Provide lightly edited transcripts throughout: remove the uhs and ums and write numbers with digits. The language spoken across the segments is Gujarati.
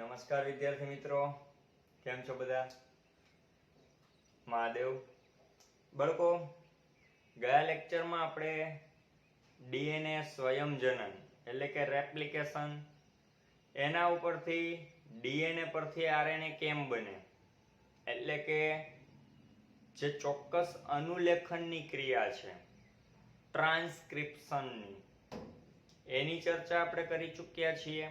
નમસ્કાર વિદ્યાર્થી મિત્રો, કેમ છો બધા? મહાદેવ. બાળકો, ગયા લેક્ચરમાં આપણે ડીએનએ સ્વયંજનન એટલે કે રેપ્લિકેશન, એના ઉપરથી ડીએનએ પરથી આરએનએ કેમ બને, એટલે કે જે ચોક્કસ અનુલેખનની ક્રિયા છે ટ્રાન્સક્રિપ્શનની, એની ચર્ચા આપણે કરી ચૂક્યા છીએ.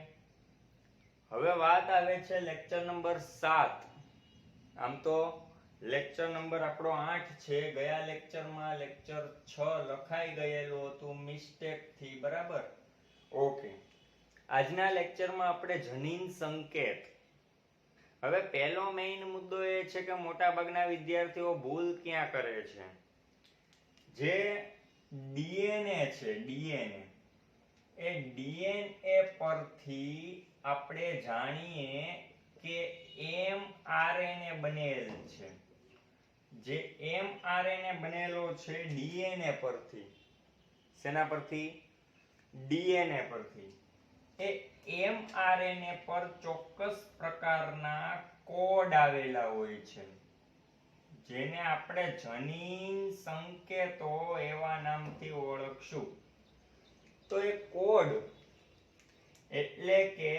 હવે વાત આવે છે લેક્ચર નંબર 7. આમ તો લેક્ચર નંબર આપણો 8 છે. ગયા લેક્ચરમાં લેક્ચર 6 લખાઈ ગયેલું હતું મિસ્ટેક થી, બરાબર? ઓકે. આજના લેક્ચરમાં આપણે જનીન સંકેત. હવે પહેલો મેઇન મુદ્દો એ છે કે મોટા ભાગના વિદ્યાર્થીઓ ભૂલ ક્યાં કરે છે? જે ડીએનએ છે, ડીએનએ, એ ડીએનએ પરથી આપણે જાણીએ કે એમઆરએનએ બનેલ છે. જે એમઆરએનએ બનેલો છે ડીએનએ પરથી. શેના પરથી? ડીએનએ પરથી. એ એમઆરએનએ પર ચોક્કસ પ્રકારના કોડ આવેલા હોય છે, જેને આપણે જનીન સંકેતો એવા નામથી ઓળખશું. તો એ કોડ એટલે કે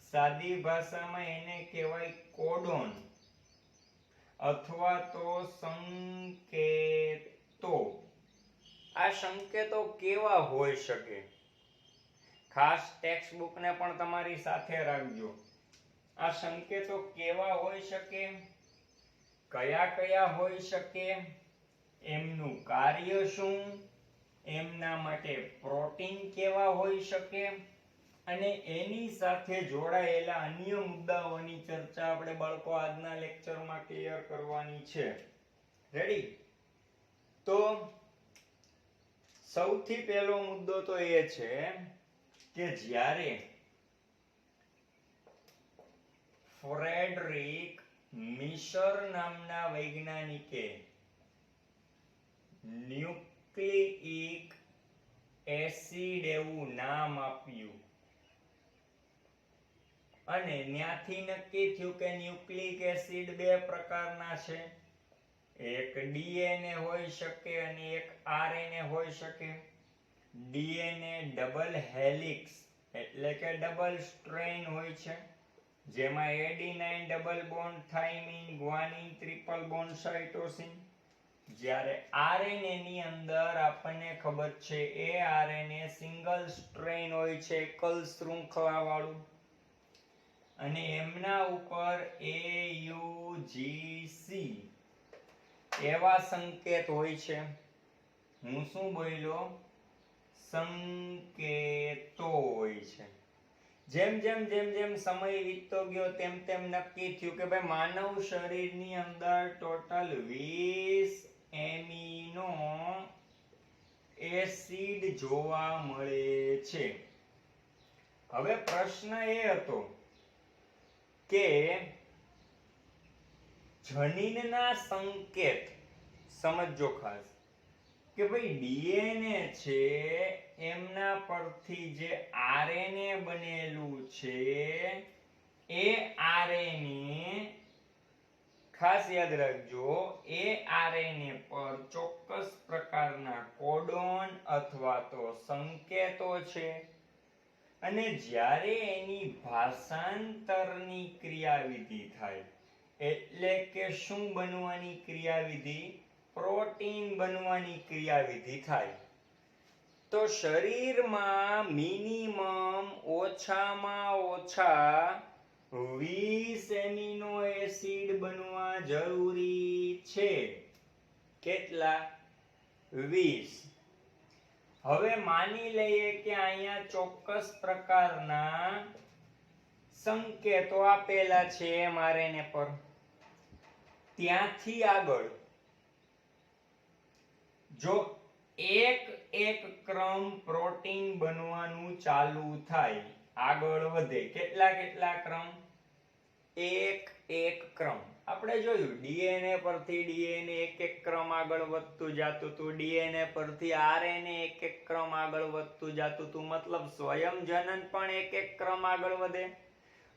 સાદી ભાષામાં એને કહેવાય કોડોન અથવા તો સંકેતો. આ સંકેતો કેવા હોઈ શકે? ખાસ ટેક્સ્ટ બુક ને પણ તમારી સાથે રાખજો. આ સંકેતો કેવા હોઈ શકે, કયા કયા હોઈ શકે, એમનું કાર્ય શું, એમના માટે પ્રોટીન કેવા હોઈ શકે, અને એની સાથે જોડાયેલા અન્ય મુદ્દાઓની ચર્ચા આપણે બાળકો આજના લેક્ચરમાં ક્લિયર કરવાની છે. રેડી? તો સૌથી પહેલો મુદ્દો તો એ છે કે જ્યારે ફ્રેડરિક મિશર નામના વૈજ્ઞાનિકે ન્યુક્લિઇક એસિડ એવું નામ આપ્યું અને ત્યાંથી નક્કી થયું કે ન્યુક્લિક એસિડ બે પ્રકારના છે. એક ડીએનએ હોઈ શકે અને એક આરએનએ હોઈ શકે. ડીએનએ ડબલ હેલિક્સ એટલે કે ડબલ સ્ટ્રેન હોય છે, જેમાં adenine double bond, thymine, guanine, triple bond, cytosine. જ્યારે આરએનએ ની અંદર આપણને ખબર છે એ આરએનએ સિંગલ સ્ટ્રેન હોય છે, એકલ શૃંખલા વાળું, અને એમના ઉપર AUGC એવા સંકેત હોય છે. હું શું બોલ્યો? સંકેતો હોય છે. જેમ જેમ સમય વીતતો ગયો તેમ તેમ નક્કી થયું કે ભાઈ માનવ શરીરની અંદર ટોટલ 20 એમિનો એસિડ જોવા મળે છે. હવે પ્રશ્ન એ હતો કે જનીનના સંકેત સમજો ખાસ, કે ભાઈ ડીએનએ છે એમના પરથી જે આરએનએ બનેલું છે એ આરએનએ, ખાસ યાદ રાખજો, એ આરએનએ પર ચોક્કસ પ્રકારના કોડોન અથવા તો સંકેતો છે. અને જ્યારે એની ભાષાંતરની ક્રિયાવિધિ થાય, એટલે કે શું બનવાની ક્રિયાવિધિ? પ્રોટીન બનવાની ક્રિયાવિધિ થાય, તો શરીરમાં મિનિમમ ઓછામાં ઓછા 20 એમિનો એસિડ બનવા જરૂરી છે. કેટલા? 20. હવે માની લઈએ કે અહીંયા ચોક્કસ પ્રકારના સંકેતો આપેલા છે એમઆરએનએ પર. ત્યાંથી આગળ જો એક ક્રમ પ્રોટીન બનવાનું ચાલુ થાય, આગળ વધે, કેટલા ક્રમ? એક ક્રમ. આપણે જોયું ડીએનએ પરથી ડીએનએ એક ક્રમ આગળ વધતું જાતું હતું, ડીએનએ પરથી આરએનએ એક ક્રમ આગળ વધતું જાતું હતું, મતલબ સ્વયંજનન પણ એક ક્રમ આગળ વધે.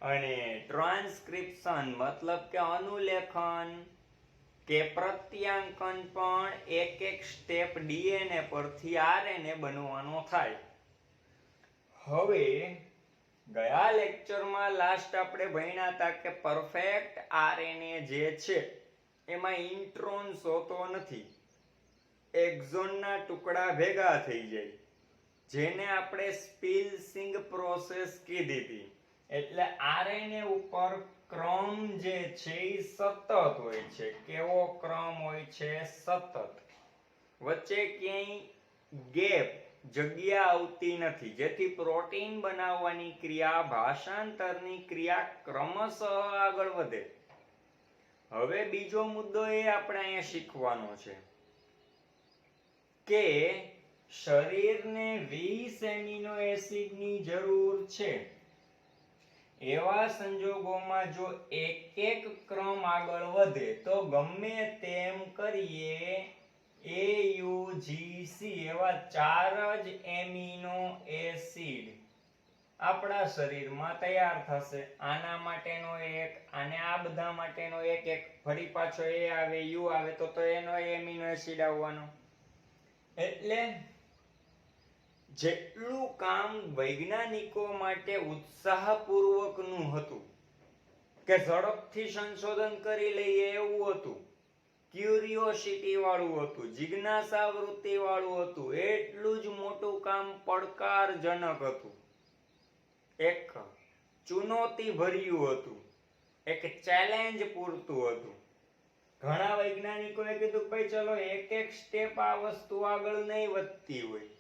અને ટ્રાન્સક્રિપ્શન મતલબ કે અનુલેખન કે પ્રત્યાંકન પણ એક એક સ્ટેપ ડીએનએ પરથી આરએનએ બનવાનો થાય. હવે ગયા લેક્ચરમાં લાસ્ટ આપણે ભણ્યા હતા કે પરફેક્ટ આરએનએ જે છે એમાં ઇન્ટ્રોન્સ હોતો નથી, એક્ઝોનના ટુકડા ભેગા થઈ જાય, જેને આપણે સ્પ્લિસિંગ પ્રોસેસ કીધી હતી. એટલે આરએનએ ઉપર ક્રમ જે છે એ સતત હોય છે. કેવો ક્રમ હોય છે? સતત. વચ્ચે ક્યાંય ગેપ જગ્યા આવતી નથી, જેથી પ્રોટીન બનાવવાની ક્રિયા, ભાષાંતરની ક્રિયા ક્રમશઃ આગળ વધે. હવે બીજો મુદ્દો એ આપણે અહીંયા શીખવાનો છે કે શરીરને 20 એમિનો એસિડની જરૂર છે. એવા સંજોગોમાં જો એક એક ક્રમ આગળ વધે તો ગમે તેમ કરીએ AUGC એવા 4 જ એમિનો એસિડ આપણા શરીરમાં તૈયાર થશે. આના માટેનો એક, અને આ બધા માટેનો એક એક, ફરી પાછો A આવે, U આવે તો એનો એમિનો એસિડ આવવાનો. એટલે જેટલું કામ વૈજ્ઞાનિકો માટે ઉત્સાહપૂર્વકનું હતું કે ઝડપથી સંશોધન કરી લઈએ એવું હતું, ક્યુરિયોસિટી વાળું હતું, જિજ્ઞાસા વૃત્તિ વાળું હતું, એટલું જ મોટું કામ પડકારજનક હતું, એક ચુનૌતી ભર્યું હતું, એક ચેલેન્જ પૂરતું હતું. ઘણા વૈજ્ઞાનિકોએ કીધું ભાઈ ચલો એક એક સ્ટેપ આ વસ્તુ આગળ નહીં વધતી હોય,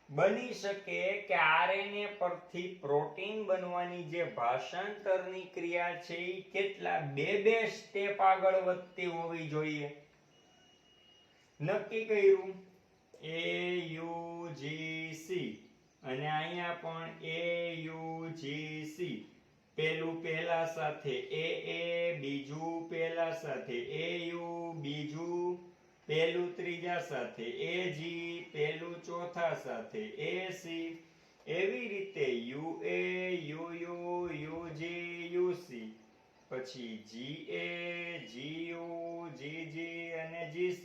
બની શકે કે આરએનએ પરથી પ્રોટીન બનવાની જે ભાષાંતરની ક્રિયા છે એ કેટલા બે સ્ટેપ આગળ વધતી હોવી જોઈએ. નક્કી કર્યું AUGC, અને અહીંયા પણ AUGC. પેલું પહેલા સાથે AA, બીજું પહેલા સાથે AU, બીજું પેલું ત્રીજા સાથે AG, પેલું ચોથા સાથે AC. એવી રીતે UA, UU, UG, UC, પછી GA, GU, GG અને GC,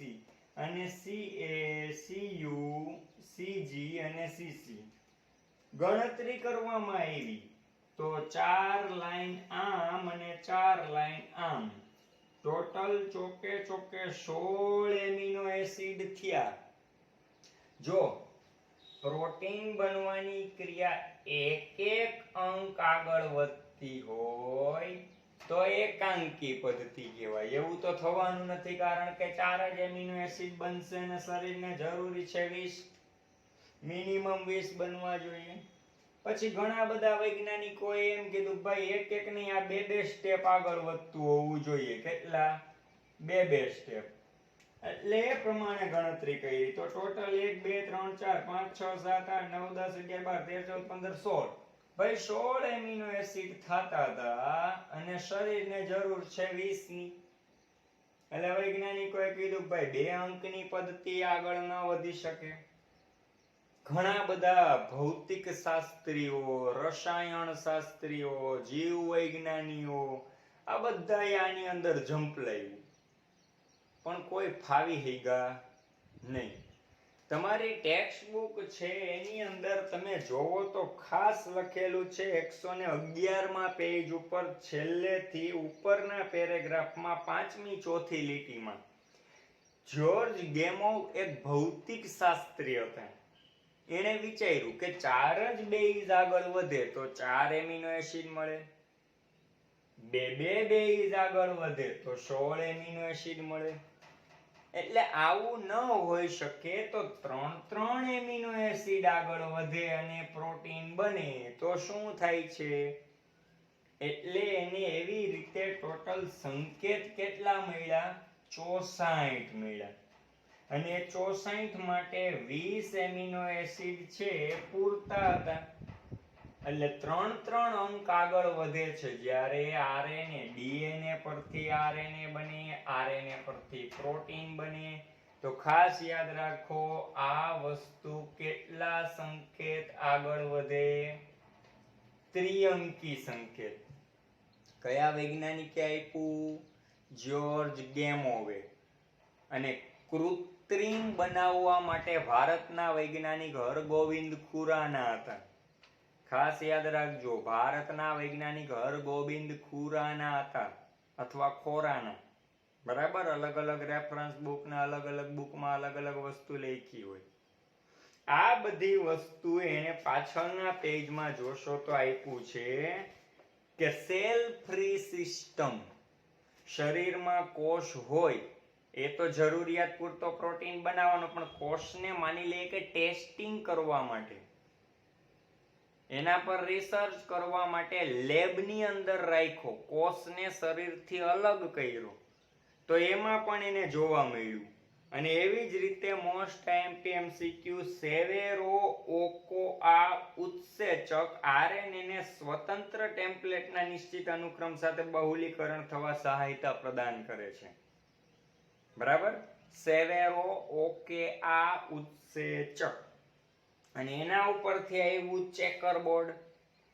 અને CA, CU, CG અને CC. ગણતરી કરવામાં આવી તો 4 લાઈન આમ અને 4 લાઈન આમ, ટોટલ ચોકે ચોકે 16 એમિનો એસિડ થયા. જો પ્રોટીન બનવાની ક્રિયા એક એક અંક આગળ વધતી હોય તો એકાંકી પદ્ધતિ કહેવાય. એવું તો થવાનું નથી, કારણ કે 4 જ એમિનો એસિડ બનશે અને શરીરને જરૂરી છે 20, મિનિમમ 20 બનવા જોઈએ. પછી ઘણા બધા વૈજ્ઞાનિકોએ એમ કીધું ભાઈ એક એક નહીં, આ બે સ્ટેપ આગળ વધતું હોવું જોઈએ. કેટલા? બે સ્ટેપ. એટલે એ પ્રમાણે ગણતરી કરી તો ટોટલ 1 2 3 4 5 6 7 8 9 10 11 12 13 14 15 16, ભાઈ 16 એમિનો એસિડ થતા હતા અને શરીરને જરૂર છે 20 ની. એટલે વૈજ્ઞાનિકોએ કીધું ભાઈ બે અંકની પદ્ધતિ આગળ ન વધી શકે. ઘણા બધા ભૌતિક શાસ્ત્રીઓ, રસાયણ શાસ્ત્રીઓ, જીવ વૈજ્ઞાનિકો આ બધા આની અંદર ઝંપલાયું, પણ કોઈ ફાવી હીગા નહીં. તમારી ટેક્સ્ટ બુક છે એની અંદર તમે જોવો તો ખાસ લખેલું છે 111માં પેજ ઉપર છેલ્લેથી ઉપરના પેરેગ્રાફમાં 5મી ચોથી લીટીમાં, જ્યોર્જ ગેમોવ એક ભૌતિક શાસ્ત્રી હતા. એણે વિચાર્યું કે 4 જ બેઝ આગળ વધે તો 4 એમિનો એસિડ મળે, બે બેઝ આગળ વધે તો 16 એમિનો એસિડ મળે. એટલે આવું ન હોઈ શકે તો 3 એમિનો એસિડ આગળ વધે અને પ્રોટીન બને તો શું થાય છે? એટલે એને એવી રીતે ટોટલ સંકેત કેટલા મળ્યા? 64 મળ્યા. અને 64 માટે 20 એમિનો એસિડ છે પૂરતા હતા. એટલે 3 અંક આગળ વધે છે. જ્યારે આરએનએ, ડીએનએ પરથી આરએનએ બને, આરએનએ પરથી પ્રોટીન બને, તો ખાસ યાદ રાખો આ વસ્તુ કેટલા સંકેત આગળ વધે? ત્રિઅંકી સંકેત. કયા વૈજ્ઞાનિકે આપ્યું? જ્યોર્જ ગેમોવે. અને કૃત્રિમ બનાવવા માટે ભારતના વૈજ્ઞાનિક હરગોવિંદ ખુરાના હતા. ખાસ યાદ રાખજો, ભારતના વૈજ્ઞાનિક હરગોવિંદ ખુરાના હતા અથવા ખોરાના. બરાબર, અલગ અલગ રેફરન્સ બુકના અલગ અલગ બુકમાં અલગ અલગ વસ્તુ લખી હોય. આ બધી વસ્તુ એને પાછળના પેજમાં જોશો તો આપ્યું છે કે સેલ ફ્રી સિસ્ટમ. શરીરમાં કોષ હોય એ તો જરૂરિયાત પૂરતો પ્રોટીન બનાવવાનો, પણ કોષને માની લઈએ કે ટેસ્ટિંગ કરવા માટે, એના પર રિસર્ચ કરવા માટે લેબની અંદર રાખ્યો, કોષને શરીરથી અલગ કર્યો, તો એમાં પણ એને જોવા મળ્યું. અને એવી જ રીતે મોસ્ટ એમપીએમસીક્યુ સેવેરો ઓકોઆ ઉત્સેચક આરએનએ સ્વતંત્ર ટેમ્પલેટના નિશ્ચિત અનુક્રમ સાથે બહુલીકરણ થવા સહાયતા પ્રદાન કરે છે. બરાબર, સેવેરો ઓકોઆ ઉત્સેચક. અને એના ઉપરથી આવ્યું ચેકરબોર્ડ.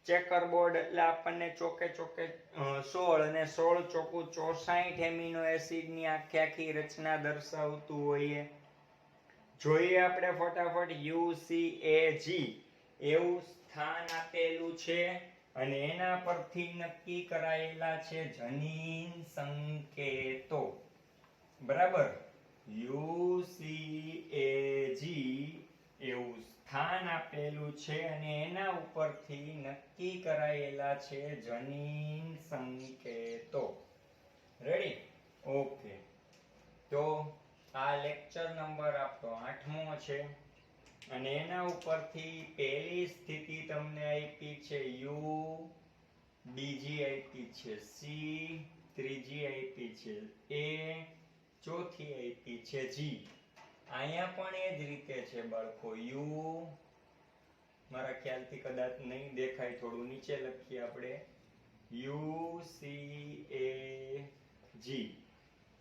ચેકરબોર્ડ એટલે આપણને ચોકે ચોકે 16 અને 16 ચોકું 64 એમિનો એસિડની આખી રચના દર્શાવતું હોય. જોઈએ આપણે ફટાફટ. UCAG એવું સ્થાન આપેલું છે અને એના પરથી નક્કી કરાયેલા છે જનીન સંકેતો. બરાબર, UCAG એવું સ્થાન આપેલું છે અને એના ઉપરથી નક્કી કરાયેલા છે જનીન સંકેતો. રેડી? ઓકે. તો આ લેક્ચર નંબર આપણો 8મો છે અને એના ઉપરથી પહેલી સ્થિતિ તમને આપી છે U, બીજી આપી છે C, ત્રીજી આપી છે A, ચોથી આપી છે G. અહીંયા પણ એ જ રીતે છે બાળકો. U, મારા ખ્યાલથી કદાચ નહીં દેખાય, થોડું નીચે લખીએ આપણે. UCAG.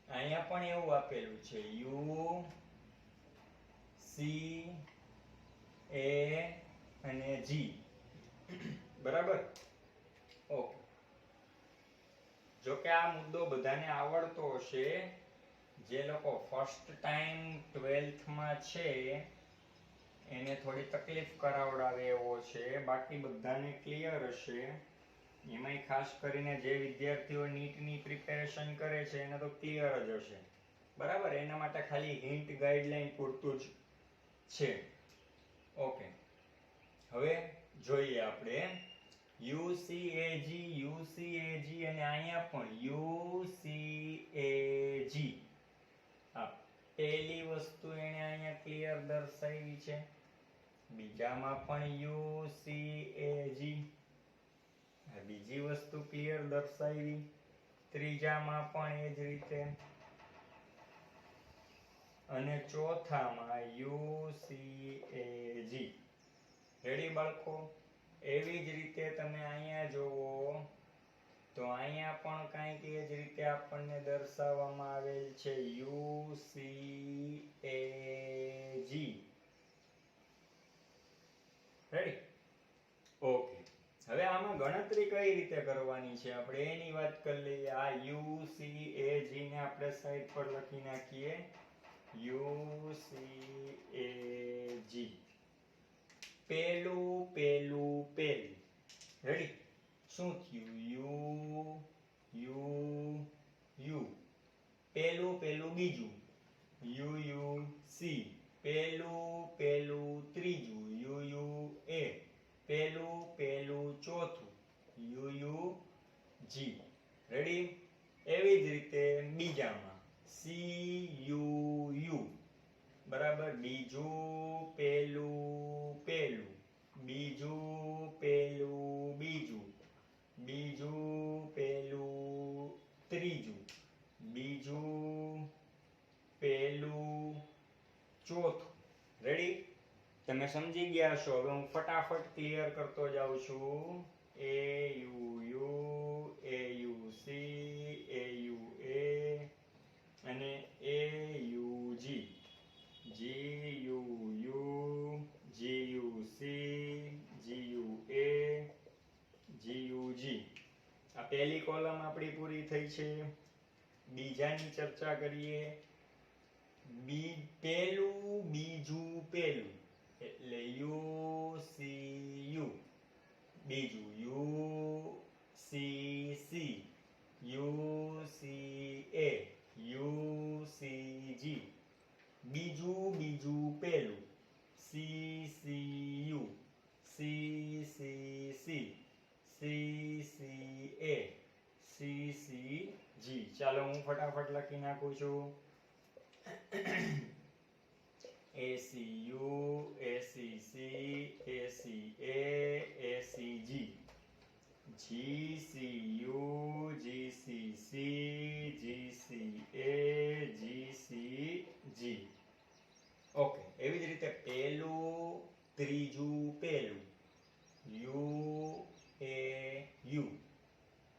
અહીંયા પણ એવું આપેલું છે U, C, A અને G. બરાબર? ઓકે. જો કે આ મુદ્દો બધાને આવડતો હશે. જે લોકો ફર્સ્ટ ટાઈમ 12th માં છે એને થોડી તકલીફ કરાવડાવે એવો છે, બાકી બધાને ક્લિયર હશે. એમાંય ખાસ કરીને જે વિદ્યાર્થીઓ નીટની પ્રિપેરેશન કરે છે એને તો ક્લિયર જ હશે. બરાબર, એના માટે ખાલી હિન્ટ ગાઈડલાઈન પૂરતું જ છે. ઓકે, હવે જોઈએ આપણે UCAG, UCAG અને અહીંયા પણ UCAG. આ પહેલી વસ્તુ એને અહીંયા ક્લિયર દર્શાવી છે. બીજામાં પણ UCAG. બીજી વસ્તુ ક્લિયર દર્શાવી. ત્રીજામાં પણ એ જ રીતે અને ચોથામાં UCAG. રેડી બાળકો? એવી જ રીતે તમે અહીંયા જોવો તો અહીંયા પણ કાંઈક એ જ રીતે આપણને દર્શાવવામાં આવેલ છે UCAG. રેડી? ઓકે. હવે આમાં ગણતરી કઈ રીતે કરવાની છે આપણે એની વાત કરી લઈએ. આ UCAG ને આપણે સાઈડ પર લખી નાખીએ. UCAG. પેલું. રેડી? શું થયું? U. પેલું બીજું UUC. પેલું ત્રીજું UUA. પેલું ચોથું UUG. રેડી? એવી જ રીતે બીજામાં CUU. બરાબર, બીજું પેલું બીજું પેલું ત્રીજું બીજું પેલું ચોથું. રેડી? તમે સમજી ગયા છો? હવે હું ફટાફટ ક્લિયર કરતો જાઉં છું. AUU, AUC, AUA અને AUG. GUU, GUC, GUA, GUG. આ પહેલી કોલમ આપણી પૂરી થઈ છે. બીજાની ચર્ચા કરીએ. પેલું બીજું પેલું એટલે યુ સી યુ. બીજું U C C, U C A, U C G. બીજું બીજું પેલું C C U, C C C, C C A, C C G. ચાલો હું ફટાફટ લખી નાખું છું. ACU, ACC, ACA, ACG, GCU, GCC, GCA, GCG. Okay, એવી જ રીતે પેલું ત્રીજું પેલું યુ એ યુ.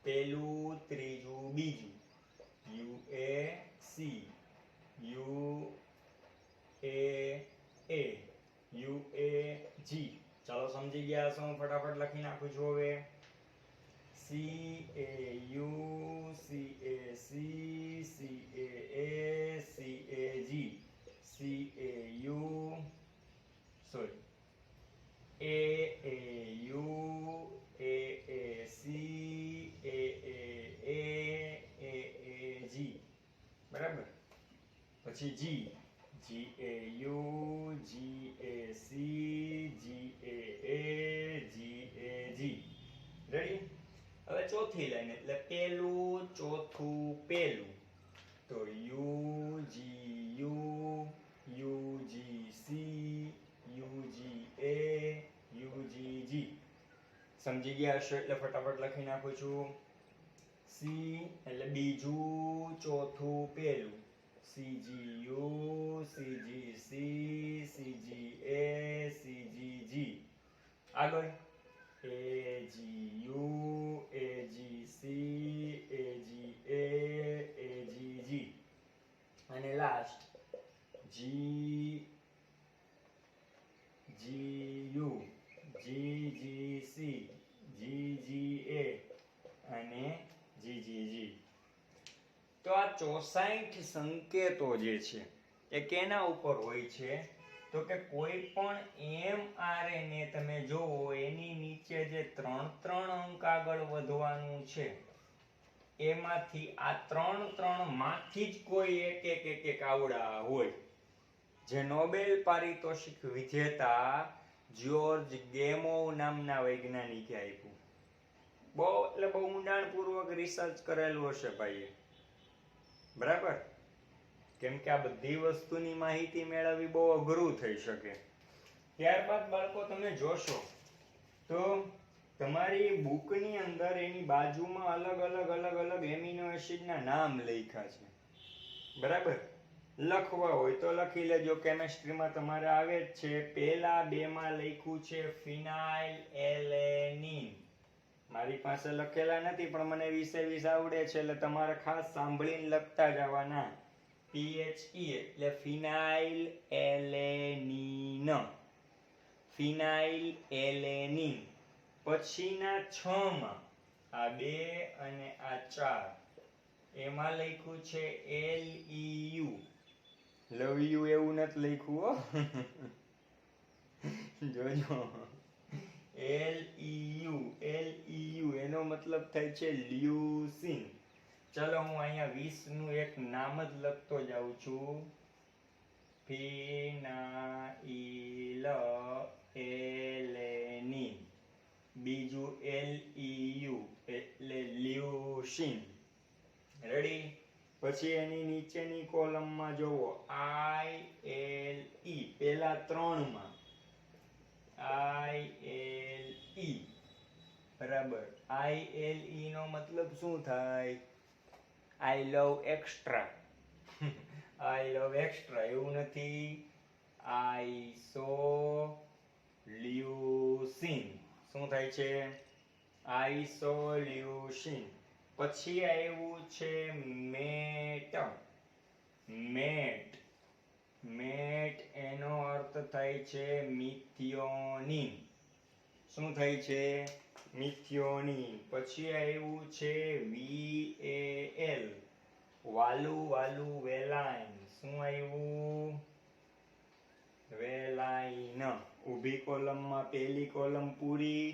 પેલું ત્રીજું બીજું U A C, U A U A G. ચાલો સમજી ગયા છો? હું ફટાફટ લખી નાખું છું હવે. C A U, C A C, C A C A G, C A U, sorry, A U, A C, A G. બરાબર. પછી G, G A U, G A C, G A G. Ready? હવે ચોથી લાઈન એટલે પેલું ચોથું પેલું તો U G U, U G C, U G A, U G G. સમજી ગયા હશો એટલે ફટાફટ લખી નાખું છું. સી એટલે બીજું ચોથું પેલું CGU, CGC, CGA, CGG. આગળ AGU, AGC, AGA, AGG. અને લાસ્ટ GGU, GGC, GGA અને GGG. તો આ 64 સંકેતો જે છે એ કેના ઉપર હોય છે? તો કે કોઈ પણ mRNA તમે જોવો એની નીચે જે 3 અંક આગળ વધવાનું છે એમાંથી આ 3 માંથી જ કોઈ એક આવડા હોય. જે નોબેલ પારિતોષિક વિજેતા જ્યોર્જ ગેમોવ નામના વૈજ્ઞાનિકે આપ્યું. બહુ ઊંડાણપૂર્વક રિસર્ચ કરેલું હશે ભાઈએ. બરાબર? કેમ કે આ બધી વસ્તુની માહિતી મેળવવી બહુ અઘરું થઈ શકે. ત્યારબાદ બાળકો તમે જોશો તો તમારી બુકની અંદર એની બાજુમાં અલગ એમિનો એસિડના નામ લખ્યા છે. બરાબર? લખવા હોય તો લખી લેજો. કેમેસ્ટ્રીમાં તમારે આવે જ છે. પહેલા બેમાં લખ્યું છે ફિનાઇલ એલેનિન. મારી પાસે લખેલા નથી પણ મને 20 આવડે છે એટલે તમારે ખાસ સાંભળીને લખતા જવાના. PHE એટલે ફિનાઇલ એલેનિન. ફિનાઇલ એલેનિન. પછીના 6 માં આ 2 અને આ 4 એમાં લખ્યું છે LEU. લવ યુ એવું નથી લખ્યું હો. જોજો. LEU એનો મતલબ થાય છે લ્યુસીન. ચલો હું અહીંયા 20 નું એક નામ જ લખતો જાઉં છું. ફિનાઇલ એલેનિન. બીજું LEU એટલે લ્યુસીન. રેડી? પછી એની નીચેની કોલમમાં જોવો ILE. પહેલા 3 માં ILE. બરાબર? ILE નો મતલબ શું થાય? I love extra. I love extra એવું નથી. આઇસોલ્યુસિન. શું થાય છે? આઇસોલ્યુસિન. પછી આવ્યું છે મેટ. મેટ એનો અર્થ થાય છે મિથિયોનિન. શું થાય છે? મિથિયોનિન. પછી આવ્યું છે VAL, વાલુ વાલુ વેલાઇન. શું આવ્યું? વેલાઇન. ઊભી કોલમમાં પહેલી કોલમ પૂરી,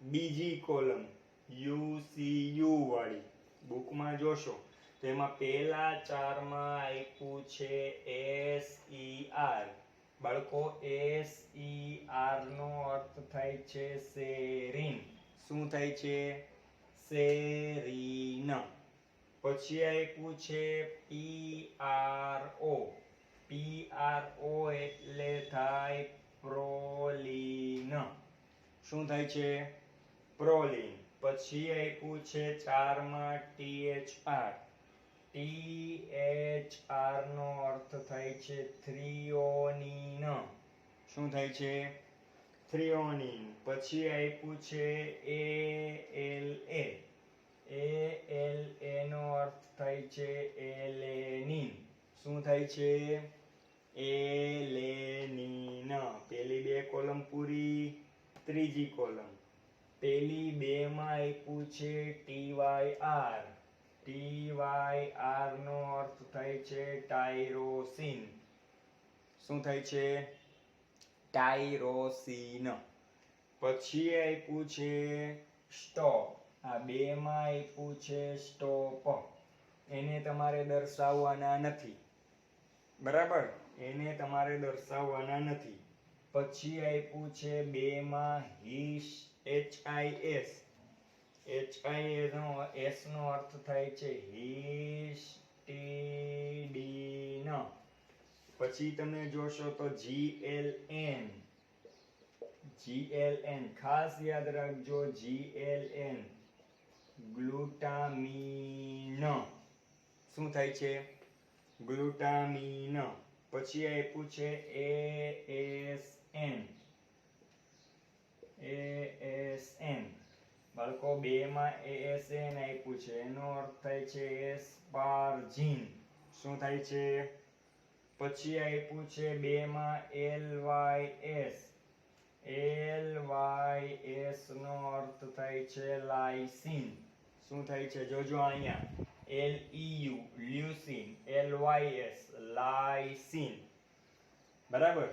બીજી કોલમ UCU વાળી. બુકમાં જોશો તો એમાં પહેલા 4 માં આપ્યું છે SER. બાળકો SER નો અર્થ થાય છે સેરીન. શું થાય છે? સેરીન. પછી આપ્યું છે PRO એટલે થાય પ્રોલીન. શું થાય છે? પ્રોલીન. પછી આપ્યું છે 4 માં THR નો અર્થ થાય છે થ્રીઓનીન. શું થાય છે? થ્રીઓનીન. પછી આપ્યું છે ALA નો અર્થ થાય છે એલેનિન. શું થાય છે? એલેનિન. પહેલી 2 કોલમ પૂરી, ત્રીજી કોલમ. પહેલી 2 માં આપ્યું છે TYR નો અર્થ થાય છે ટાયરોસિન. શું થાય છે? ટાયરોસિન. પછી આપ્યું છે સ્ટોપ. આ 2 માં આપ્યું છે સ્ટોપ. એને તમારે દર્શાવવાના નથી, બરાબર? એને તમારે દર્શાવવાના નથી. પછી આપ્યું છે 2 માં HIS. HIS નો અર્થ થાય છે હિસ્ટિડીન. પછી તમે જોશો તો GLN ખાસ યાદ રાખજો. GLN ગ્લુટામીન. શું થાય છે? ગ્લુટામીન. પછી આપ્યું છે ASN. બાળકો 2 માં ASN આપ્યું છે, એનો અર્થ થાય છે એસ્પાર્જિન. શું થાય છે? પછી આપ્યું છે 2 માં LYS નો અર્થ થાય છે લાઇસિન. શું થાય છે? જોજો અહીંયા LEU લ્યુસિન, LYS લાઇસિન. બરાબર?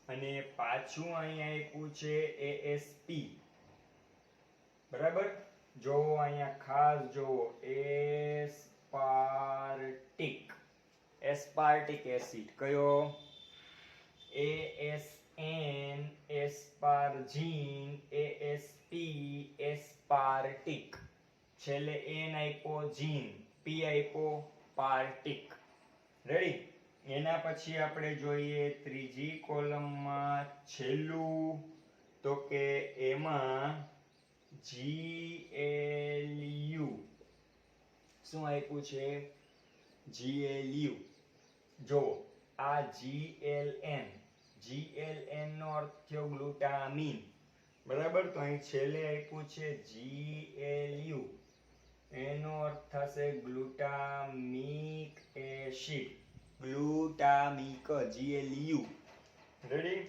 અને પાછું અહીંયા આપ્યું છે ASP. બરાબર? જોવો અહીંયા ખાસ જોવો, એસ્પાર્ટિક એસિડ. કયો? ASN એસ્પાર્જિન, ASP aspartic. છેલ્લે N આપ્યો જીન, P આપ્યો પાર્ટિક. રેડી? એના પછી આપણે જોઈએ ત્રીજી કોલમમાં છેલ્લું, તો કે એમાં GLU. શું આપ્યું છે? GLU. જો આ GLN નો અર્થ થયો ગ્લુટામીન. બરાબર? તો અહીં છેલ્લે આપ્યું છે GLU. એનો અર્થ થશે glutamic acid. Glutamic, GLU. Ready?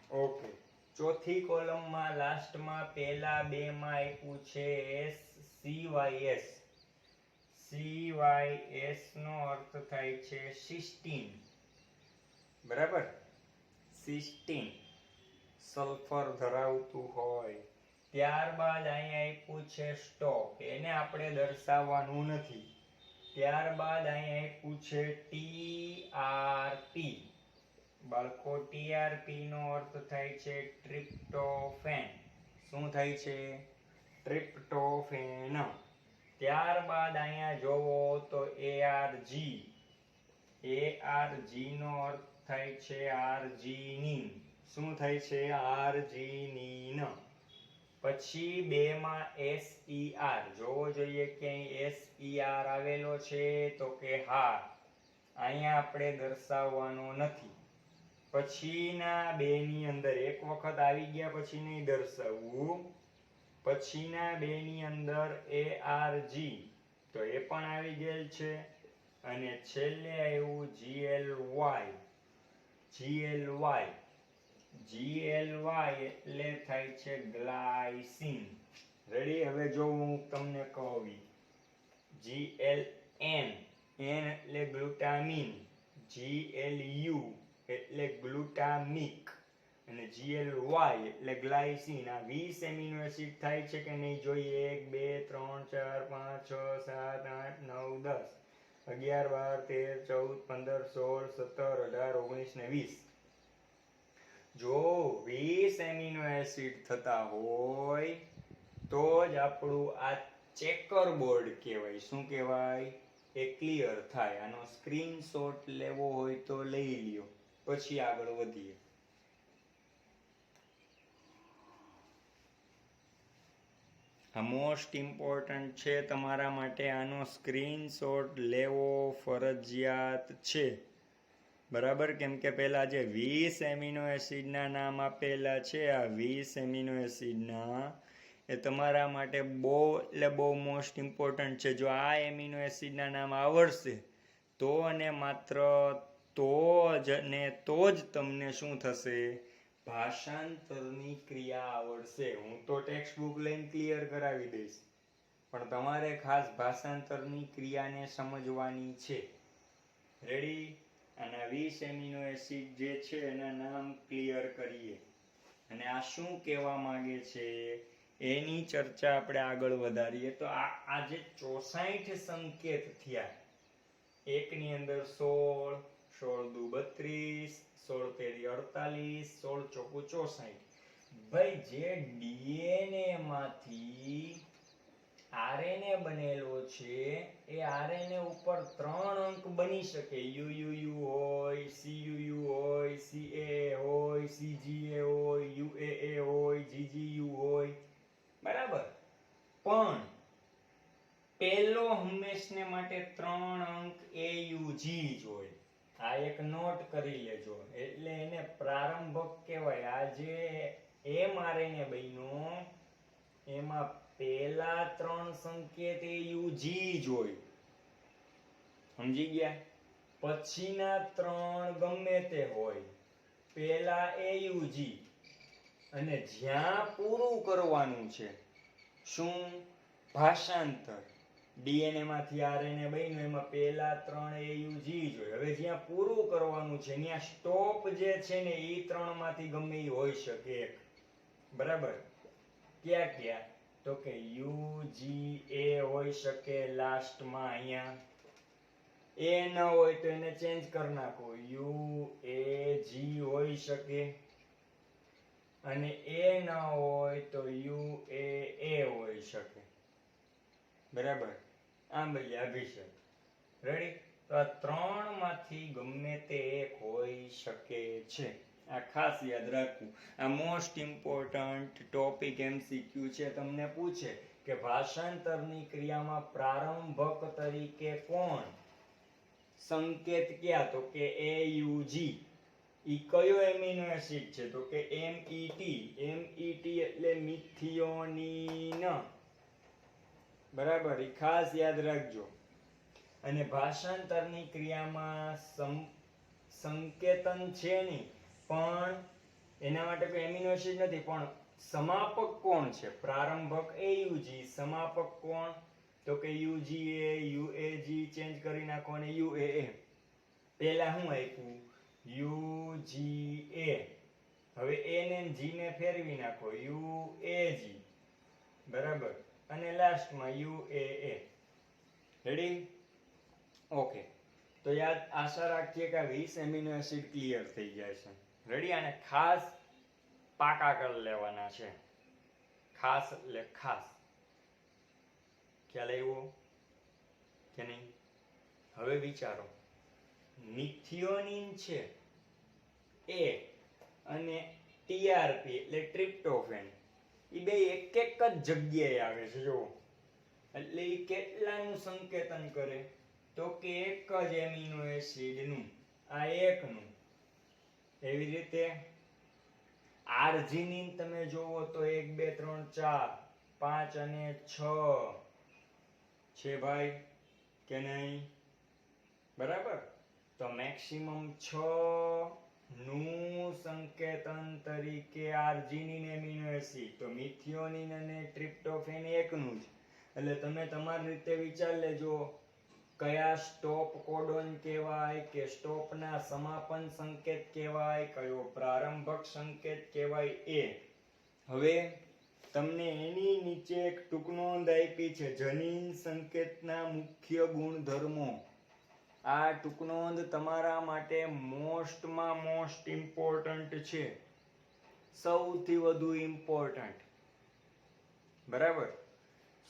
Okay. ચોથી કોલમમાં લાસ્ટમાં પહેલા 2 માં આપ્યું છે CYS. CYS નો અર્થ થાય છે સિસ્ટીન. બરાબર? સિસ્ટીન સલ્ફર ધરાવતું હોય. ત્યારબાદ અહીંયા આપ્યું છે સ્ટોપ. એને આપણે દર્શાવવાનું નથી. ત્યારબાદ અહીંયા આપ્યું છે TRP. બાળકો TRP નો અર્થ થાય છે ટ્રિપ્ટોફેન. શું થાય છે? ટ્રિપ્ટોફેન. ત્યારબાદ અહીંયા જોવો તો ARG. ARG નો અર્થ થાય છે આર્જિનિન. શું થાય છે? આર્જિનિન. પછી 2 માં SER. જોવો જોઈએ ક્યાંય SER આવેલો છે, તો કે હા. અહીંયા આપણે દર્શાવવાનો નથી. પછીના 2 ની અંદર એક વખત આવી ગયા પછી નહીં દર્શાવવું. પછીના 2 ની અંદર ARG, તો એ પણ આવી ગયેલ છે. અને છેલ્લે આવ્યું GLY એટલે થાય છે ગ્લાયસિન. હવે જો હું તમને કહું GLN, N એટલે ગ્લુટામિન, GLU એટલે ગ્લુટામિક અને GLY એટલે ગ્લાયસિન. આ 20 એમિનો એસિડ થાય છે કે નહીં જોઈએ. 1 2 3 4 5 6 7 8 9 10 11 12 13 14 15 16 17 18 19 ને 20. જો 20 એમિનો એસિડ થતા હોય તો જ આપણું આ ચેકર બોર્ડ કહેવાય. શું કહેવાય? એ ક્લિયર થાય. આનો સ્ક્રીનશોટ લેવો હોય તો લઈ લ્યો, પછી આગળ વધીએ. આ મોસ્ટ ઇમ્પોર્ટન્ટ છે તમારા માટે. આનો સ્ક્રીનશોટ લેવો ફરજિયાત છે, બરાબર? કેમ કે પહેલા જે 20 એમિનો એસિડના નામ આપેલા છે, આ 20 એમિનો એસિડના, એ તમારા માટે બહુ એટલે બહુ મોસ્ટ ઇમ્પોર્ટન્ટ છે. જો આ એમિનો એસિડના નામ આવડશે તો અને માત્ર તો જ તમને શું થશે? ભાષાંતરની ક્રિયા આવડશે. હું તો ટેક્સ્ટ બુક લઈને ક્લિયર કરાવી દઈશ, પણ તમારે ખાસ ભાષાંતરની ક્રિયાને સમજવાની છે. રેડી? આના 20 એમિનો એસિડ જે છે એના નામ ક્લિયર કરીએ અને આ શું કહેવા માંગે છે એની ચર્ચા આપણે આગળ વધારીએ. તો આ જે 64 સંકેત થયા, એકની અંદર 16, 16 દુ 32, 16 તેરી 48, 16 ચોકુ 64. ભાઈ, જે ડીએનએ માંથી આરએનએ બનેલો છે એ આરએનએ ઉપર 3 અંક બની શકે. યુયુયુ હોય, સીયુયુ હોય, સીએ હોય, સીજીએ હોય, યુએએ હોય, જીજીયુ હોય, બરાબર? પણ પેલો હંમેશને માટે 3 અંક એયુજી જ હોય. આ એક નોટ કરી લેજો. એટલે એને પ્રારંભક કહેવાય. આ જે એમઆરએનએ બન્યો એમાં પેલા 3 સંકેત એયુજી જ હોય. સમજી ગયા? પછીના 3 ગમે તે હોય, પેલા એયુજી. અને જ્યાં પૂરું કરવાનું છે, શું? ભાષાંતર. ડીએનએ માંથી આરએનએ બન્યું એમાં પેલા 3 એયુજી જ હોય. હવે જ્યાં પૂરું કરવાનું છે ત્યાં સ્ટોપ જે છે ને એ 3 માંથી ગમે એ હોઈ શકે. બરાબર? ક્યાં ક્યાં? તો કે UGA હોઈ શકે લાસ્ટમાં. અહીંયા એ ન હોય તો એને ચેન્જ કરી નાખો, UAG હોઈ શકે. અને એ ન હોય તો UAA હોઈ શકે. બરાબર? આમ ભાઈ અભિષેક. રેડી? તો આ 3 માંથી ગમે તે એક હોઈ શકે છે. આ ખાસ યાદ રાખવું. આ મોસ્ટ ઇમ્પોર્ટન્ટ ટોપિક MCQ છે. તમને પૂછે કે ભાષાંતરની ક્રિયામાં પ્રારંભક તરીકે કોણ? સંકેત ક્યાં? તો કે AUG. ઈ કયો એમિનો એસિડ છે? તો કે MET. MET એટલે મિથિયોનિન. બરાબર? ઈ ખાસ યાદ રાખજો. અને ભાષાંતરની ક્રિયામાં સંકેતન છે નહીં, પણ એના માટે કોઈ એમિનો એસિડ નથી, પણ સમાપક કોણ છે? પ્રારંભક AUG. સમાપક કોણ? તો કે UGA, UAG ચેન્જ કરી નાખો અને UAA. પહેલા શું આપ્યું? UGA. હવે A ને G ને ફેરવી નાખો, UAG. બરાબર? અને લાસ્ટમાં UAA. રેડી? ઓકે. તો યાદ આશા રાખીએ કે આ 20 એમિનો એસિડ ક્લિયર થઈ જાય છે. રેડી? આને ખાસ પાકા કરી લેવાના છે. ખાસ એટલે ખાસ. ખ્યાલ આવ્યો કે નહીં? હવે વિચારો, મિથિયોનિન છે એ અને ટીઆરપી એટલે ટ્રિપ્ટોફેન, એ બે એક એક જ જગ્યાએ આવે છે. જો એટલે એ કેટલાનું સંકેતન કરે? તો કે એક જ એમિનો એસિડનું. આ એકનું. એવી રીતે આર્જિનિન તમે જોવો તો 1 2 3 4 5 અને 6 છે ભાઈ, કે નહીં? બરાબર? તો મેક્સિમમ 6 નું સંકેતન તરીકે આર્જિનિન એમિનો એસિડ, તો મિથિયોનિન અને ટ્રિપ્ટોફેન એકનું જ. એટલે તમે તમારી રીતે વિચાર લેજો કયા સ્ટોપ કોડોન કહેવાય, કે સ્ટોપના સમાપન સંકેત કહેવાય, કયો પ્રારંભક સંકેત કહેવાય એ. હવે તમને એની નીચે એક ટૂંક નોંધ આપી છે, જનીન સંકેતના મુખ્ય ગુણધર્મો. આ ટૂંક નોંધ તમારા માટે મોસ્ટમાં મોસ્ટ ઇમ્પોર્ટન્ટ છે, સૌથી વધુ ઇમ્પોર્ટન્ટ. બરાબર,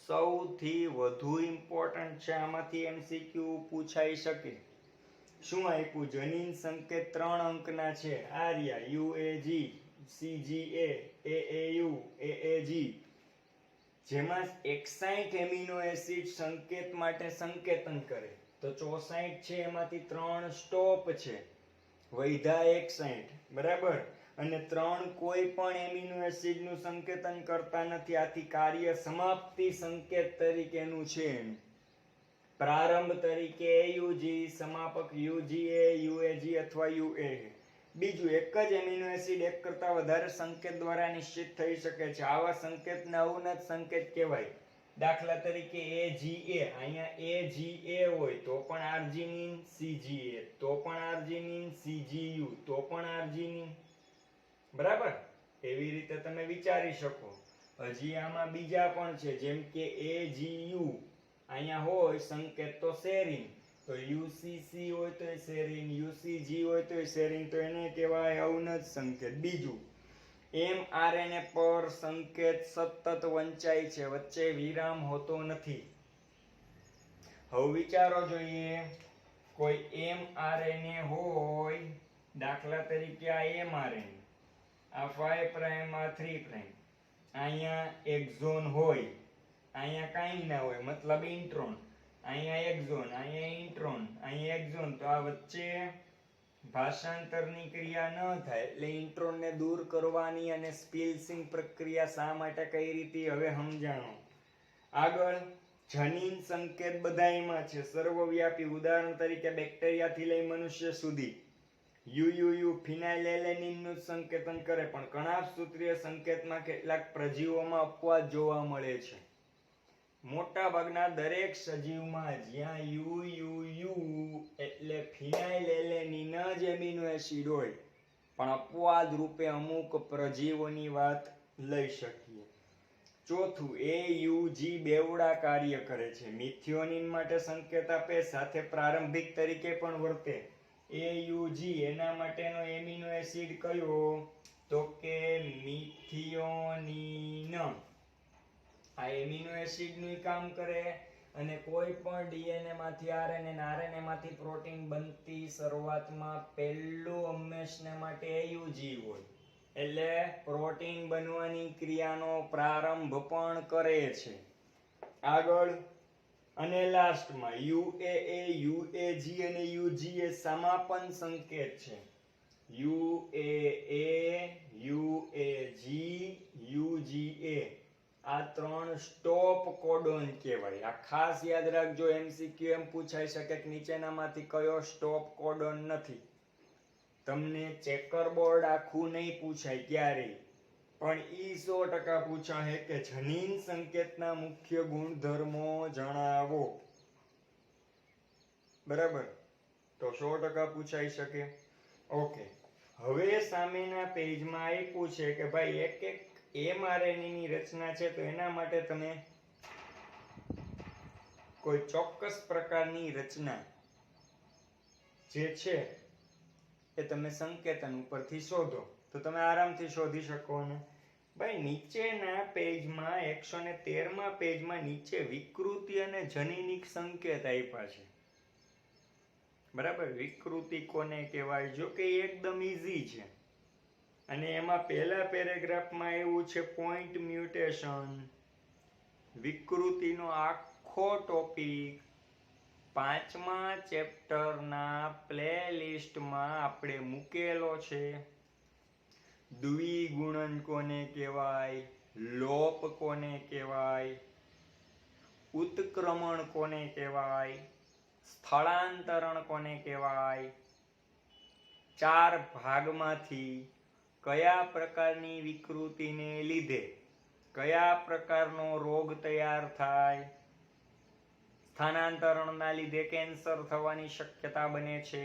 સૌથી વધુ ઇમ્પોર્ટન્ટ છે. આમાંથી એમસીક્યુ પૂછાઈ શકે. શું આપ્યું? જનીન સંકેત 3 અંકના છે. આ રહ્યા UAG, CGA, AAU, AAG, જેમાં 61 એમિનો એસિડ સંકેત માટે સંકેતન કરે. તો 64 છે, એમાંથી 3 સ્ટોપ છે, વૈધા 61. બરાબર, અને 3 કોઈ પણ એમિનો એસિડ નું સંકેતન કરતા નથી. આથી કાર્ય સમાપ્તિ સંકેત તરીકેનું છે. પ્રારંભ તરીકે AUG, સમાપક UGA, UAG અથવા UAA. બીજું, એક જ એમિનો એસિડ એક કરતા વધારે સંકેત દ્વારા નિશ્ચિત થઈ શકે છે. આવા સંકેતને અવનત સંકેત કહેવાય. દાખલા તરીકે AGA, અહીંયા AGA હોય તો પણ આર્જિનિન, CGA તો પણ આર્જિનિન, CGU તો પણ આર્જિનિન. બરાબર, એવી રીતે તમે વિચારી શકો. હજી આમાં બીજા પણ છે, જેમ કે AGU, અહીંયા હોય સંકેત તો સેરીન, તો UCC હોય તો સેરીન, UCG હોય તો સેરીન, તો એને કહેવાય અવનત સંકેત. બીજું, mRNA પર સંકેત સતત વંચાય છે, વચ્ચે વિરામ હોતો નથી. હવે વિચારો જોઈએ, કોઈ mRNA હોય, દાખલા તરીકે આ mRNA, આ 5 પ્રાઇમ, આ 3 પ્રાઇમ, અહીંયા એક્ઝોન હોય, અહીંયા કાંઈ ના હોય, મતલબ ઇન્ટ્રોન, અહીંયા એક્ઝોન, અહીંયા ઇન્ટ્રોન, અહીંયા એક્ઝોન, તો આ વચ્ચે ભાષાંતરની ક્રિયા ન થાય. એટલે ઇન્ટ્રોનને દૂર કરવાની અને સ્પ્લિસિંગ પ્રક્રિયા શા માટે કઈ રીતે, હવે સમજાણો. આગળ, જનીન સંકેત બધાયમાં છે, સર્વવ્યાપી. ઉદાહરણ તરીકે બેક્ટેરિયાથી લઈ મનુષ્ય સુધી. UUU ફિનાઇલેલેનિન નું સંકેતન કરે, પણ કણાભસૂત્રીય સંકેતમાં કેટલાક પ્રજીવોમાં અપવાદ જોવા મળે છે. મોટા ભાગના દરેક સજીવમાં જ્યાં UUU એટલે ફિનાઇલેલેનિન જ એમિનો એસિડ હોય, પણ અપવાદ રૂપે અમુક પ્રજીવોની વાત લઈ શકીએ. ચોથું, AUG બેવડા કાર્ય કરે છે. મિથિયોનિન માટે સંકેત આપે, સાથે પ્રારંભિક તરીકે પણ વર્તે. AUG, એના માટેનો એમિનો એસિડ કયો? તો કે મિથિયોનિન. આ એમિનો એસિડ નું કામ કરે, અને કોઈ પણ DNA માંથી RNA અને RNA માંથી પ્રોટીન બનતી શરૂઆતમાં પહેલું હંમેશને માટે AUG હોય, એટલે પ્રોટીન બનવાની ક્રિયાનો પ્રારંભ પણ કરે છે. આગળ, અને લાસ્ટમાં UAA, UAG અને UGA સમાપન સંકેત છે. UAA, UAG, UGA આ 3 સ્ટોપ કોડોન કહેવાય. આ ખાસ યાદ રાખજો, MCQ એમ પૂછાઈ શકે કે નીચેનામાંથી કયો સ્ટોપ કોડોન નથી. તમને ચેકર બોર્ડ આખું નહીં પૂછાય ક્યારેય, પણ ઈ 100% પૂછાશે કે જનીન સંકેતના મુખ્ય ગુણધર્મો જણાવો. બરાબર, તો 100% પૂછાઈ શકે. ઓકે, હવે સામેના પેજમાં આપ્યું છે કે ભાઈ એક એક mRNA ની રચના છે, તો એના માટે તમે કોઈ ચોક્કસ પ્રકારની રચના જે છે એ તમે સંકેતન ઉપરથી શોધો, તો તમે આરામથી શોધી શકો ને. ભાઈ નીચેના પેજમાં 113મા પેજમાં નીચે વિકૃતિ અને જનીનિક સંકેત આપ્યા છે. બરાબર, વિકૃતિ કોને કહેવાય? જો કે એકદમ ઈઝી છે, અને એમાં પહેલા પેરેગ્રાફમાં એવું છે પોઈન્ટ મ્યુટેશન. વિકૃતિનો આખો ટોપિક 5મા ચેપ્ટરના પ્લે લિસ્ટમાં આપણે મૂકેલો છે. દ્વિગુણન કોને કહેવાય, લોપ કોને કહેવાય, ઉત્ક્રમણ કોને કહેવાય, સ્થળાંતરણ કોને કહેવાય, 4 ભાગમાંથી કયા પ્રકારની વિકૃતિને લીધે કયા પ્રકારનો રોગ તૈયાર થાય? સ્થાનાંતરણના લીધે કેન્સર થવાની શક્યતા બને છે.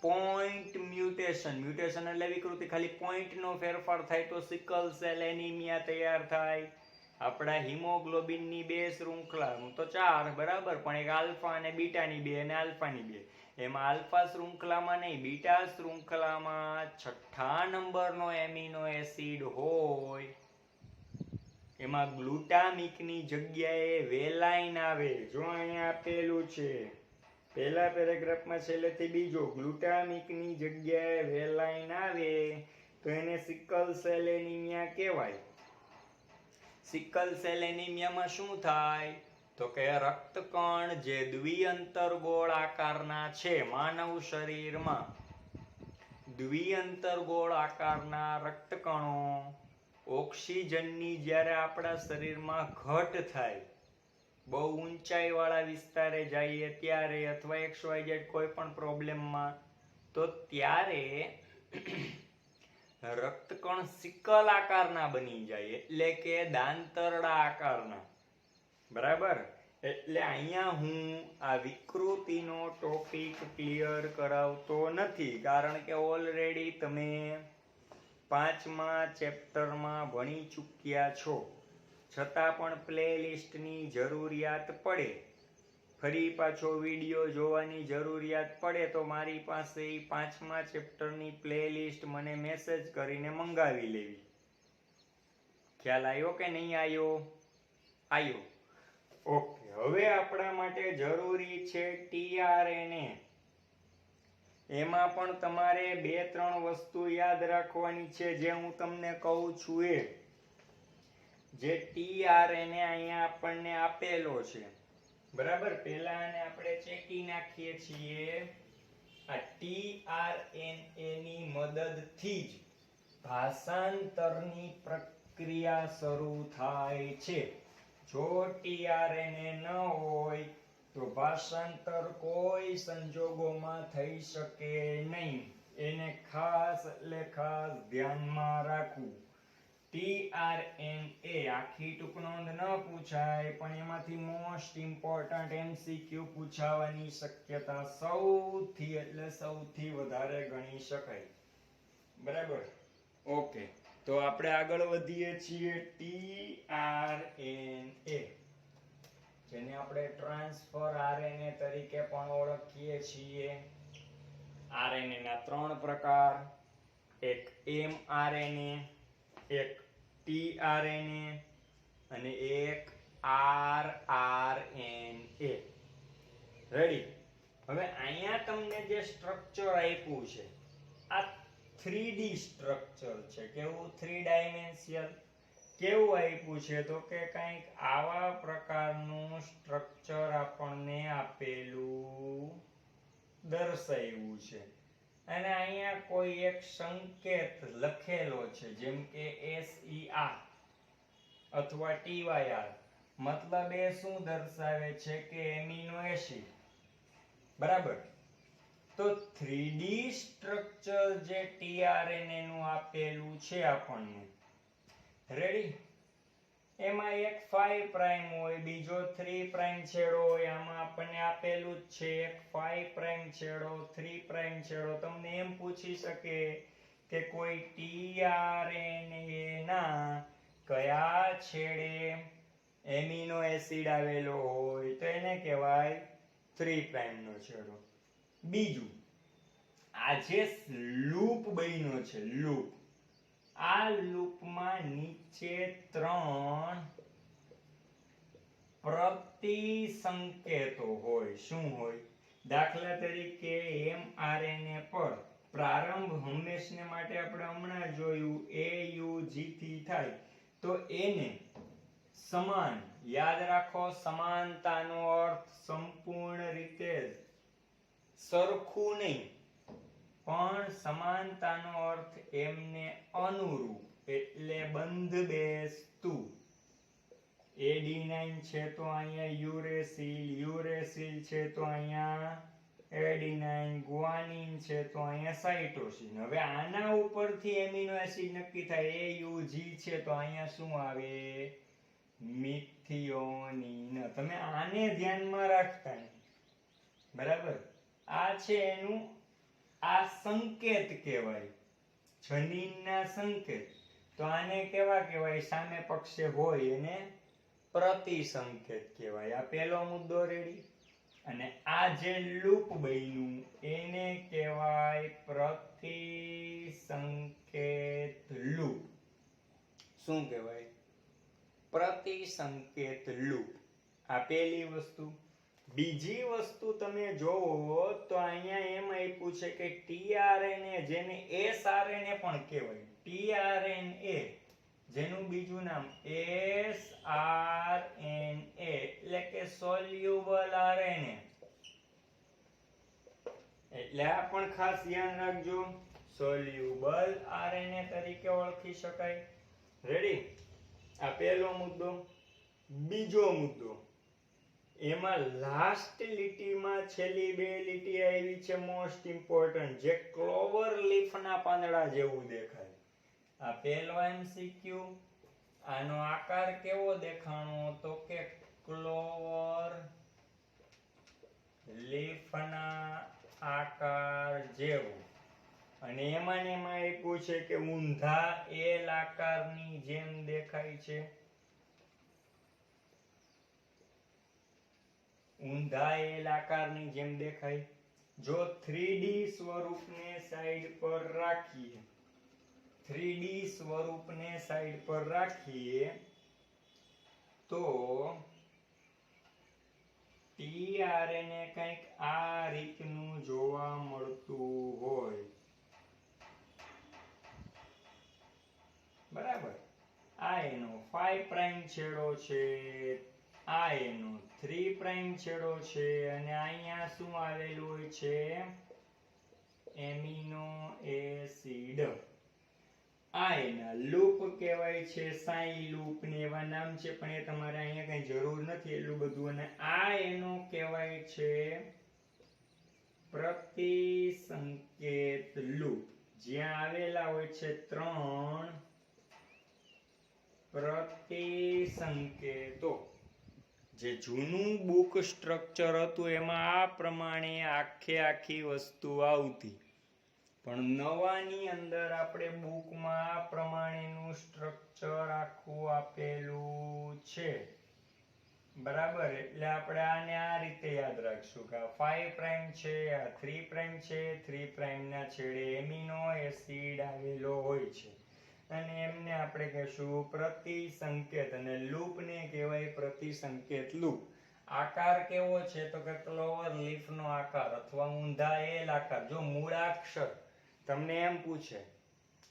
પોઈન્ટ મ્યુટેશન, મ્યુટેશન એટલે વિકૃતિ, ખાલી પોઈન્ટનો ફેરફાર થાય તો સિકલ સેલ એનિમિયા તૈયાર થાય. આપણા હિમોગ્લોબિનની 2 શૃંખલા, તો 4 બરાબર, પણ એક આલ્ફા અને બીટાની 2 અને આલ્ફાની 2. એમાં આલ્ફા શૃંખલામાં નહીં, બીટા શૃંખલામાં 6થા નંબરનો એમિનો એસિડ હોય, એમાં ગ્લુટામિકની જગ્યાએ વેલાઇન આવે. જો અહીંયા આપેલું છે પહેલા પેરેગ્રાફમાં છેલ્લેથી બીજો, ગ્લુટામિકની જગ્યાએ વેલાઇન આવે તો એને સિકલ સેલ એનિમિયા કહેવાય. સિકલ સેલ એનિમિયામાં શું થાય? તો કે રક્તકણ જે દ્વિઅંતરગોળ આકારના છે, માનવ શરીરમાં દ્વિઅંતરગોળ આકારના રક્તકણો ઓક્સિજનની જ્યારે આપણા શરીરમાં ઘટ થાય, બહુ ઊંચાઈવાળા વિસ્તારે જઈએ ત્યારે, અથવા XYZ કોઈ પણ પ્રોબ્લેમમાં, તો ત્યારે રક્તકણ સિકલ આકારના બની જાય, એટલે કે દાંતરડા આકારના. બરાબર? એટલે અહીંયા હું આ વિકૃતિનો ટોપિક ક્લિયર કરાવતો નથી, કારણ કે ઓલરેડી તમે 5મા ચેપ્ટરમાં ભણી ચૂક્યા છો. છતાં પણ પ્લેલિસ્ટની જરૂરિયાત પડે, ફરી પાછો વિડીયો જોવાની જરૂરિયાત પડે, તો મારી પાસે 5મા ચેપ્ટરની પ્લેલિસ્ટ મને મેસેજ કરીને મંગાવી લેવી. ખ્યાલ આવ્યો કે નહીં આવ્યો? આવ્યો. ઓકે, હવે આપણા માટે જરૂરી છે tRNA. એમાં પણ તમારે 2-3 વસ્તુ યાદ રાખવાની છે, જે હું તમને કહું છું એ. જે tRNA અહીંયા આપણને આપેલો છે, બરાબર, પહેલા આને આપણે ચેકી નાખીએ છીએ. આ tRNA ની મદદથી જ ભાષાંતરની પ્રક્રિયા શરૂ થાય છે. જો tRNA ન હોય તો ભાષાંતર કોઈ સંજોગોમાં થઈ શકે નહીં. એને ખાસ એટલે ખાસ ધ્યાનમાં રાખવું. tRNA આખી ટૂંકનોંધ ન પૂછાય, પણ એમાંથી મોસ્ટ ઇમ્પોર્ટન્ટ MCQ પૂછાવાની શક્યતા સૌથી એટલે સૌથી વધારે ગણી શકાય. બરાબર? ઓકે, તો આપણે આગળ વધીએ છીએ. tRNA, જેને આપણે ટ્રાન્સફર RNA તરીકે પણ ઓળખીએ છીએ. RNA ના 3 પ્રકાર, એક mRNA, એક tRNA અને એક rRNA. રેડી? હવે અહીંયા તમને જે સ્ટ્રક્ચર આપ્યું છે, આ 3D સ્ટ્રક્ચર છે. કેવું? 3 ડાયમેન્શિયલ. કેવું આપ્યું છે? તો કે કંઈક આવા પ્રકારનું સ્ટ્રક્ચર આપણને આપેલું દર્શાવ્યું છે, અને અહીંયા કોઈ એક સંકેત લખેલો છે, જેમ કે SER અથવા TYR. મતલબ એ શું દર્શાવે છે? કે એમિનો એસિડ. બરાબર? તો 3D સ્ટ્રક્ચર જે tRNA નું આપેલું છે આપણને, રેડી? એમાં એક 5 પ્રાઇમ હોય, બીજો 3 પ્રાઇમ છેડો હોય. આમાં આપણને આપેલું જ છે એક 5 પ્રાઇમ છેડો, 3 પ્રાઇમ છેડો. તમને એમ પૂછી શકે કે કોઈ tRNA ના કયા છેડે એમિનો એસિડ આવેલો હોય, તો એને કહેવાય 3 પ્રાઇમ નો છેડો. બીજું, આ જે લૂપ બન્યો છે, લૂપ, આ લૂપમાં નીચે 3 પ્રતિસંકેતો હોય. શું હોય? દાખલા તરીકે mRNA પર પ્રારંભ હંમેશને માટે આપણે હમણાં જોયું AUG થી થાય, તો એને સમાન. યાદ રાખો, સમાનતાનો અર્થ સંપૂર્ણ રીતે સરખું નહીં, પણ સમાનતાનો અર્થ એમને અનુરૂપ, એટલે બંધબેસતું. AD9 છે તો અહીંયા યુરેસિલ, યુરેસિલ છે તો અહીંયા એડિનાઇન, ગુઆનિન છે તો અહીંયા સાઇટોસિન. હવે આના ઉપરથી એમિનો એસિડ નક્કી થાય. AUG છે તો અહીંયા શું આવે? મિથિયોનિન. તમે આને ધ્યાનમાં રાખતા નહીં. બરાબર? આ છે એનું આ સંકેત કહેવાય, જનીનના સંકેત. તો આને કેવા કહેવાય? સામે પક્ષે હોય એને પ્રતિસંકેત કહેવાય. આ પહેલો મુદ્દો રેડી. અને આ જે લૂપ બન્યું એને કહેવાય પ્રતિસંકેત લૂપ. શું કહેવાય? પ્રતિસંકેત લૂપ. આ પહેલી વસ્તુ. બીજી વસ્તુ તમે જોવો તો અહીંયા એમ આપ્યું છે કે tRNA, જેને sRNA પણ કહેવાય, tRNA જેનું બીજું નામ sRNA એટલે કે સોલ્યુબલ RNA. એટલે આ પણ ખાસ ધ્યાન રાખજો, સોલ્યુબલ RNA તરીકે ઓળખી શકાય. રેડી? આ પહેલો મુદ્દો. બીજો મુદ્દો, એમાં લાસ્ટ લીટીમાં છેલ્લી બે લીટી આવી છે મોસ્ટ ઇમ્પોર્ટન્ટ, જે ક્લોવર લીફના પાંદડા જેવું દેખાય. આ પહેલો MCQ. આનો આકાર કેવો દેખાણો? તો કે ક્લોવર લીફના આકાર જેવું. અને એમાં આપ્યું છે કે ઊંધા એલ આકારની જેમ દેખાય છે. ઊંધા એલ આકારની જેમ દેખાય. જો 3D સ્વરૂપને સાઈડ પર રાખીએ, 3D સ્વરૂપને સાઈડ પર રાખીએ તો tRNA કંઈક આ રીતનું જોવા મળતું હોય. બરાબર? આ એનો 5 પ્રાઇમ છેડો છે, આ એનો 3 પ્રાઇમ છેડો છે, અને અહીંયા શું આવેલું હોય છે? Amino acid. આ એના લૂપ કહેવાય છે, સાઈ લૂપ ને એવા નામ છે, પણ એ તમારે અહીંયા કઈ જરૂર નથી એટલું બધું. અને આ એનો કહેવાય છે પ્રતિસંકેત લૂપ, જ્યાં આવેલા હોય છે 3 પ્રતિસંકેતો. જે જૂનું બુક સ્ટ્રક્ચર હતું એમાં આ પ્રમાણે આખી વસ્તુ આવતી, પણ નવાની અંદર આપણે બુકમાં આ પ્રમાણેનું સ્ટ્રક્ચર આખું આપેલું છે. બરાબર? એટલે આપણે આને આ રીતે યાદ રાખશું કે આ 5 પ્રાઇમ છે, આ 3 પ્રાઇમ છે, 3 પ્રાઇમના છેડે એમિનો એસિડ આવેલો હોય છે, અને એમને આપણે કહેશું પ્રતિસંકેત. અને લૂપને કહેવાય પ્રતિસંકેત લૂપ. આકાર કેવો છે? તો કે ક્લોવર લીફનો આકાર અથવા ઊંધા એલ આકાર. જો મૂળાક્ષર તમને એમ પૂછે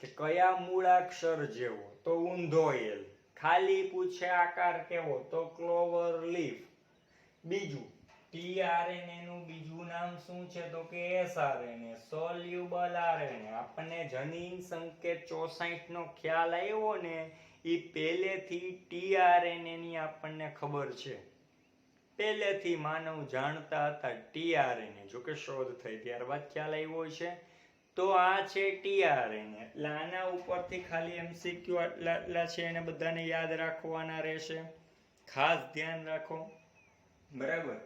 કે કયા મૂળાક્ષર જેવો, તો ઊંધો એલ. ખાલી પૂછે આકાર કેવો, તો ક્લોવર લીફ. બીજું, tRNA નું બીજું નામ શું છે? તો કે sRNA, સોલ્યુબલ RNA. આપણને જનીન સંકેત 64 નો ખ્યાલ આવ્યો ને, એ પહેલેથી tRNA ની આપણને ખબર છે. પહેલેથી માનવ જાણતા હતા tRNA, જોકે શોધ થઈ ત્યારબાદ ખ્યાલ આવ્યો છે. તો આ છે tRNA. એટલે આના ઉપરથી ખાલી MCQ આટલા છે, એને બધાને યાદ રાખવાના રહેશે. ખાસ ધ્યાન રાખો. બરાબર?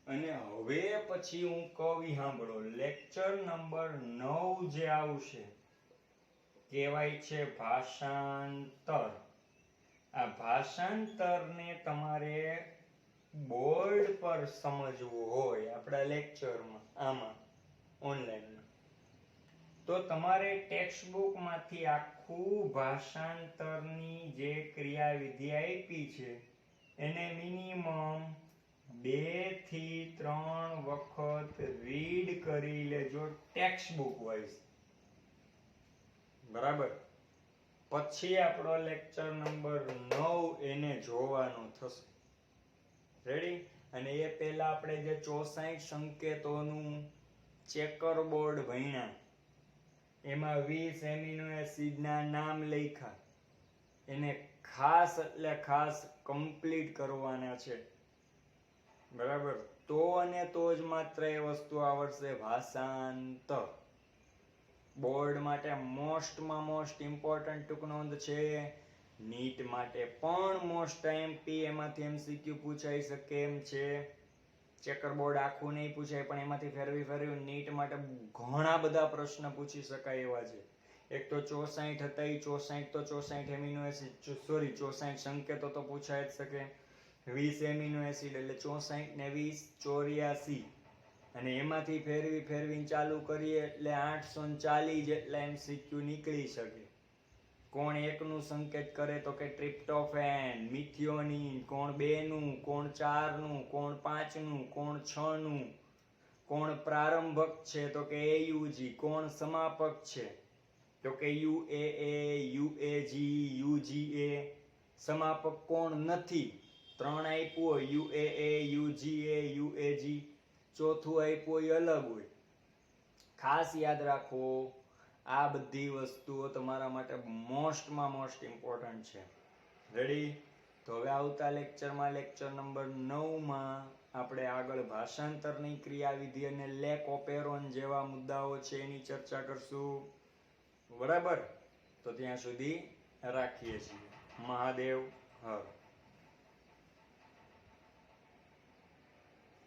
અને હવે પછી હું કહું સાંભળો. લેક્ચર નંબર 9 જે આવશે કહેવાય છે ભાષાંતર. આ ભાષાંતરને તમારે બોર્ડ પર સમજવું હોય આપણા લેક્ચરમાં, આમાં ઓનલાઈનમાં, તો તમારે ટેક્સ્ટ બુક માંથી આખું ભાષાંતરની જે ક્રિયાવિધિ આપી છે એને મિનિમમ 2 થી 3 વખત રીડ કરી લેજો ટેક્સ્ટ બુક વાઇઝ. બરાબર? પછી આપણો લેક્ચર નંબર 9 એને જોવાનો થશે. રેડી? અને એ પહેલા આપણે જે 64 સંકેતોનું ચેકર બોર્ડ ભણ્યા, એમાં 20 એમિનો એસિડના નામ લખ્યા, એને ખાસ એટલે ખાસ કમ્પ્લીટ કરવાના છે. બરાબર, તો અને તો જ માત્ર એ વસ્તુ આવડશે ભાષાંતર. બોર્ડ માટે મોસ્ટમાં મોસ્ટ ઇમ્પોર્ટન્ટ ટૂંકનોંધ છે. નીટ માટે પણ મોસ્ટ આઈએમપી એમાંથી એમસીક્યુ પૂછાઈ શકે એમ છે. ચેકર બોર્ડ આખું નહીં પૂછાય પણ એમાંથી ફેરવી ફેરવી નીટ માટે ઘણા બધા પ્રશ્ન પૂછી શકાય એવા છે. એક તો 64 હતા, 64 તો 64 એમિનો એસિડ, સોરી 64 સંકેતો તો પૂછાય જ શકે. 20 એમિનો એસિડ એટલે 64 ને 20 84, અને એમાંથી ફેરવી ફેરવીને ચાલુ કરીએ એટલે 840 જેટલા એમસીક્યુ નીકળી શકે. કોણ એકનું સંકેત કરે તો કે ટ્રિપ્ટોફેન, મિથિયોનિન, કોણ 2 નું, કોણ 4 નું, કોણ 5 નું, કોણ 6 નું, કોણ પ્રારંભક છે તો કે એયુજી, કોણ સમાપક છે તો કે યુએએ, યુએજી, યુજીએ. સમાપક કોણ નથી, 3 આપ્યું હોય યુએએ, યુજીએ, યુએજી, ચોથું આપ્યું હોય અલગ હોય. ખાસ યાદ રાખો, આ બધી વસ્તુઓ તમારા માટે મોસ્ટમાં મોસ્ટ ઇમ્પોર્ટન્ટ છે. રેડી? તો હવે આવતા લેક્ચરમાં, લેક્ચર નંબર 9 માં આપણે આગળ ભાષાંતરની ક્રિયાવિધિ અને લેક ઓપેરોન જેવા મુદ્દાઓ છે એની ચર્ચા કરશું. બરાબર? તો ત્યાં સુધી રાખીએ છીએ. મહાદેવ હર.